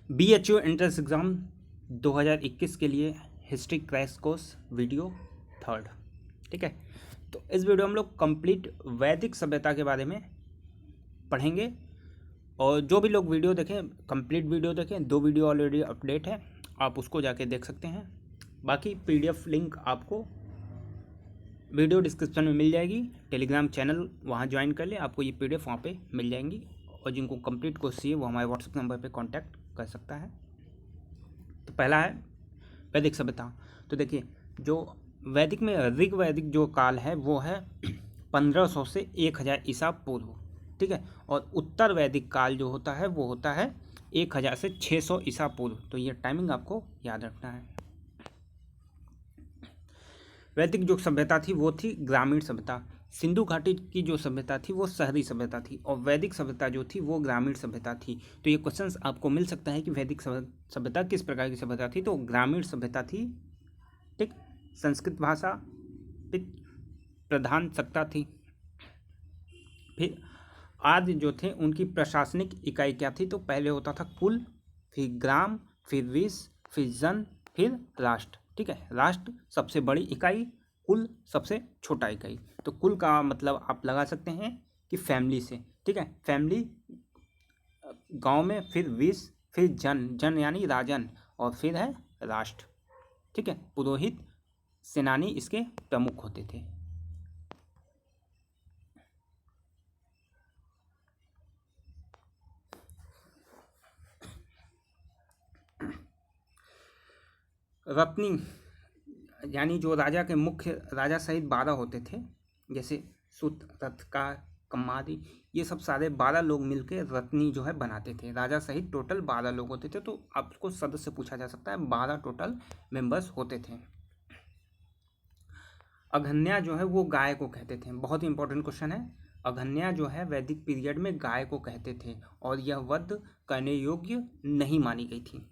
BHU entrance exam 2021 के लिए history crash course video 3rd। ठीक है, तो इस वीडियो में हम लोग कंप्लीट वैदिक सभ्यता के बारे में पढ़ेंगे। और जो भी लोग वीडियो देखें, कंप्लीट वीडियो देखें, 2 वीडियो ऑलरेडी अपडेट है, आप उसको जाके देख सकते हैं। बाकी PDF लिंक आपको वीडियो डिस्क्रिप्शन में मिल जाएगी। टेलीग्राम चैनल वहाँ ज्वाइन कर ले, आपको ये PDF वहाँ पे मिल जाएंगी। और जिनको कंप्लीट कोर्स चाहिए वो हमारे व्हाट्सएप नंबर पे कांटेक्ट कर सकता है। तो पहला है वैदिक सभ्यता। तो देखिए, जो वैदिक में ऋग वैदिक जो काल है वो है 1500 से 1000 ईसा पूर्व। ठीक है, और उत्तर वैदिक काल जो होता है वो होता है 1000 से 600 ईसा पूर्व। तो ये टाइमिंग आपको याद रखना है। वैदिक जो सभ्यता थी वो थी ग्रामीण सभ्यता। सिंधु घाटी की जो सभ्यता थी वो शहरी सभ्यता थी, और वैदिक सभ्यता जो थी वो ग्रामीण सभ्यता थी। तो ये क्वेश्चंस आपको मिल सकता है कि वैदिक सभ्यता किस प्रकार की सभ्यता थी। तो ग्रामीण सभ्यता थी। ठीक, संस्कृत भाषा प्रधान सत्ता थी। फिर आदि जो थे उनकी प्रशासनिक इकाई क्या थी। तो पहले होता था कुल, फिर ग्राम, फिर विष, फिर जन, फिर राष्ट्र। ठीक है, राष्ट्र सबसे बड़ी इकाई, कुल सबसे छोटा इकाई। तो कुल का मतलब आप लगा सकते हैं कि फैमिली से। ठीक है, फैमिली गांव में, फिर विष, फिर जन, जन यानी राजन, और फिर है राष्ट्र। ठीक है, पुरोहित सेनानी इसके प्रमुख होते थे। रत्नी यानी जो राजा के मुख्य, राजा सहित 12 होते थे, जैसे सुत, रथकार, कम्मादी, ये सब सारे 12 लोग मिलकर रत्नी जो है बनाते थे। राजा सहित टोटल 12 लोग होते थे। तो आपको सदस्य पूछा जा सकता है, 12 टोटल मेंबर्स होते थे। अघन्या जो है वो गाय को कहते थे। बहुत ही इंपॉर्टेंट क्वेश्चन है। अघन्या जो है वैदिक पीरियड में गाय को कहते थे, और यह वध करने योग्य नहीं मानी गई थी।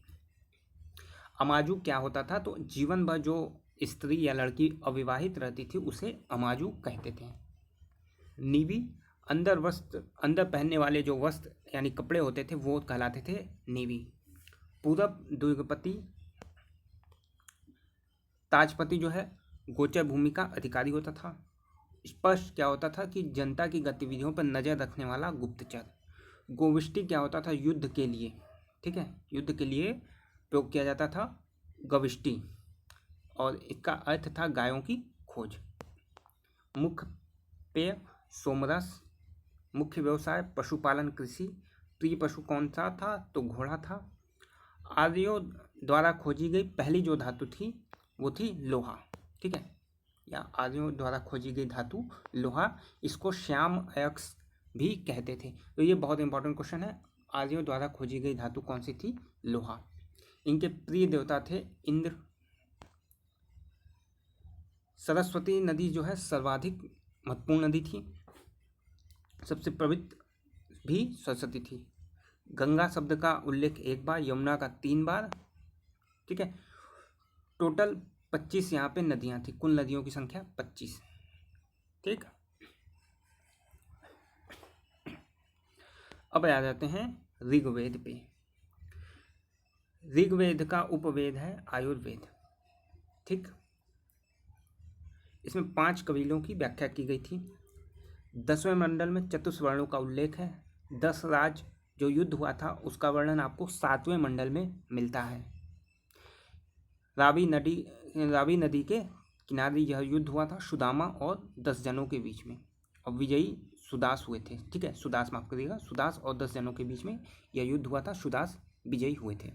अमाजू क्या होता था। तो जीवन भर जो स्त्री या लड़की अविवाहित रहती थी उसे अमाजू कहते थे। नीवी अंदर वस्त्र, अंदर पहनने वाले जो वस्त्र यानी कपड़े होते थे वो कहलाते थे नीवी। पूरब दुर्गपति, ताजपति जो है गोचर भूमि का अधिकारी होता था। स्पष्ट क्या होता था कि जनता की गतिविधियों पर नजर रखने वाला गुप्तचर। गोविष्टि क्या होता था, युद्ध के लिए। ठीक है, युद्ध के लिए प्रयोग किया जाता था गविष्टि, और इसका अर्थ था गायों की खोज। मुख्य पेय सोमरस, मुख्य व्यवसाय पशुपालन कृषि। प्रिय पशु कौन सा था। तो घोड़ा था। आर्यों द्वारा खोजी गई पहली जो धातु थी वो थी लोहा। ठीक है, या आर्यों द्वारा खोजी गई धातु लोहा। इसको श्याम अयस्क भी कहते थे। तो ये बहुत इंपॉर्टेंट क्वेश्चन है। आर्यों द्वारा खोजी गई धातु कौन सी थी। लोहा। इनके प्रिय देवता थे इंद्र। सरस्वती नदी जो है सर्वाधिक महत्वपूर्ण नदी थी। सबसे पवित्र भी सरस्वती थी। गंगा शब्द का उल्लेख 1 बार, यमुना का 3 बार। ठीक है, टोटल 25 यहाँ पे नदियाँ थी। कुल नदियों की संख्या 25। ठीक, अब आ जाते हैं ऋग्वेद पे। ऋग्वेद का उपवेद है आयुर्वेद। ठीक, इसमें 5 कबीलों की व्याख्या की गई थी। 10वें मंडल में चतुष्वर्णों का उल्लेख है। 10 राज जो युद्ध हुआ था उसका वर्णन आपको 7वें मंडल में मिलता है। रावी नदी के किनारे यह युद्ध हुआ था सुदामा और 10 जनों के बीच में, और विजयी सुदास हुए थे। ठीक है, सुदास माफ करिएगा, सुदास और 10 जनों के बीच में यह युद्ध हुआ था। सुदास विजयी हुए थे।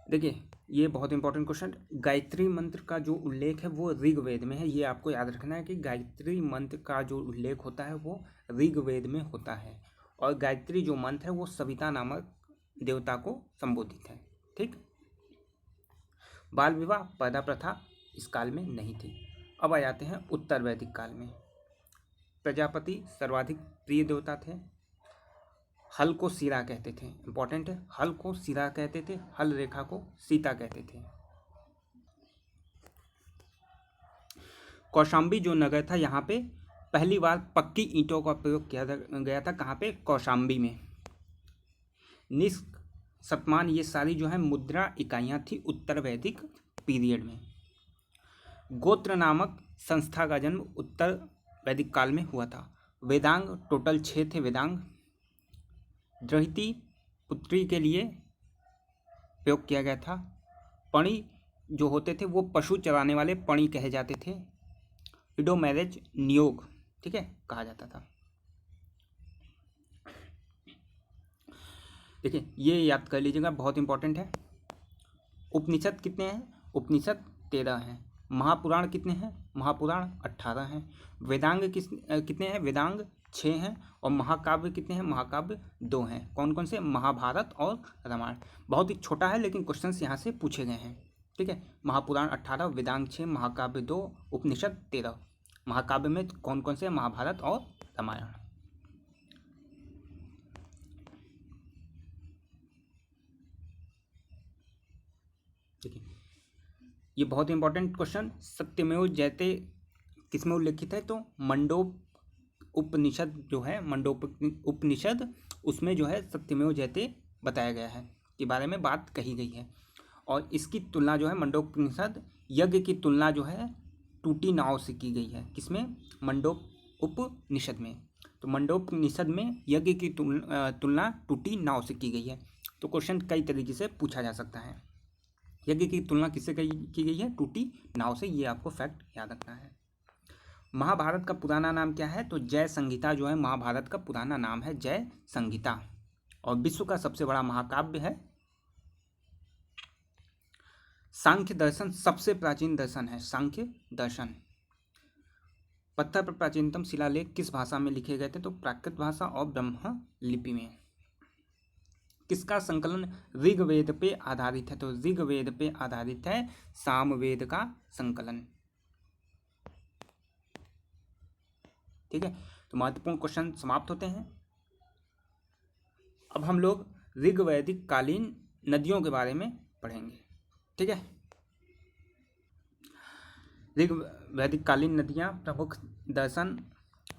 देखिए, ये बहुत इंपॉर्टेंट क्वेश्चन। गायत्री मंत्र का जो उल्लेख है वो ऋग्वेद में है। ये आपको याद रखना है कि गायत्री मंत्र का जो उल्लेख होता है वो ऋग्वेद में होता है, और गायत्री जो मंत्र है वो सविता नामक देवता को संबोधित है। ठीक, बाल विवाह पैदा प्रथा इस काल में नहीं थी। अब आ जाते हैं उत्तर वैदिक काल में। प्रजापति सर्वाधिक प्रिय देवता थे। हल को सिरा कहते थे। इंपॉर्टेंट है, हल को सिरा कहते थे, हल रेखा को सीता कहते थे। कौशाम्बी जो नगर था यहाँ पे पहली बार पक्की ईंटों का प्रयोग किया गया था। कहाँ पे, कौशाम्बी में। निष्क, शतमान, ये सारी जो है मुद्रा इकाइयाँ थी उत्तर वैदिक पीरियड में। गोत्र नामक संस्था का जन्म उत्तर वैदिक काल में हुआ था। वेदांग, टोटल 6 थे वेदांग। द्रहिती पुत्री के लिए प्रयोग किया गया था। पणी जो होते थे वो पशु चराने वाले पणी कहे जाते थे। विडो मैरिज, नियोग, ठीक है, कहा जाता था। देखिए ये याद कर लीजिएगा, बहुत इंपॉर्टेंट है। उपनिषद कितने हैं? उपनिषद 13 हैं। महापुराण कितने हैं? महापुराण 18 हैं। वेदांग कितने हैं? वेदांग 6 हैं। और महाकाव्य कितने हैं? महाकाव्य 2 हैं। कौन कौन से? महाभारत और रामायण। बहुत ही छोटा है लेकिन क्वेश्चंस यहाँ से पूछे गए हैं, ठीक है। महापुराण 18, वेदांग 6, महाकाव्य 2, उपनिषद 13। महाकाव्य में कौन कौन से? महाभारत और रामायण। देखिए ये बहुत इंपॉर्टेंट क्वेश्चन, सत्यमेव जयते किसमें उल्लेखित है? तो मंडोप उपनिषद जो है, मंडोप उपनिषद, उसमें जो है सत्यमेव जयते बताया गया है, के बारे में बात कही गई है। और इसकी तुलना जो है मंडोपनिषद यज्ञ की तुलना जो है टूटी नाव से की गई है। किसमें? मंडोप उपनिषद में। तो मंडोपनिषद में यज्ञ की तुलना टूटी नाव से की गई है। तो क्वेश्चन कई तरीके से पूछा जा सकता है। यज्ञ की तुलना किससे की गई है? टूटी नाव से। ये आपको फैक्ट याद रखना है। महाभारत का पुराना नाम क्या है? तो जय संहिता जो है महाभारत का पुराना नाम है, जय संहिता। और विश्व का सबसे बड़ा महाकाव्य है सांख्य दर्शन। सबसे प्राचीन दर्शन है सांख्य दर्शन। पत्थर पर प्राचीनतम शिलालेख किस भाषा में लिखे गए थे? तो प्राकृत भाषा और ब्रह्म लिपि में। किसका संकलन ऋग्वेद पे आधारित है? तो ऋग्वेद पे आधारित है सामवेद का संकलन, ठीक है। तो महत्वपूर्ण क्वेश्चन समाप्त होते हैं। अब हम लोग ऋग्वैदिक कालीन नदियों के बारे में पढ़ेंगे, ठीक है। ऋग्वैदिक कालीन नदियाँ, प्रमुख दर्शन,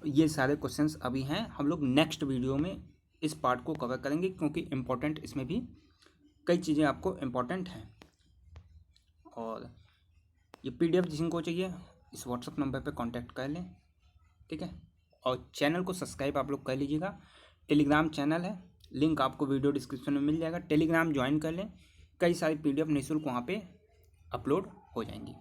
ये सारे क्वेश्चंस अभी हैं। हम लोग नेक्स्ट वीडियो में इस पार्ट को कवर करेंगे क्योंकि इम्पोर्टेंट इसमें भी कई चीज़ें आपको इम्पोर्टेंट हैं। और ये PDF जिनको चाहिए इस व्हाट्सएप नंबर पे कांटेक्ट कर लें, ठीक है। और चैनल को सब्सक्राइब आप लोग कर लीजिएगा। टेलीग्राम चैनल है, लिंक आपको वीडियो डिस्क्रिप्शन में मिल जाएगा। टेलीग्राम ज्वाइन कर लें, कई सारी PDF निःशुल्क वहाँ पे अपलोड हो जाएंगी।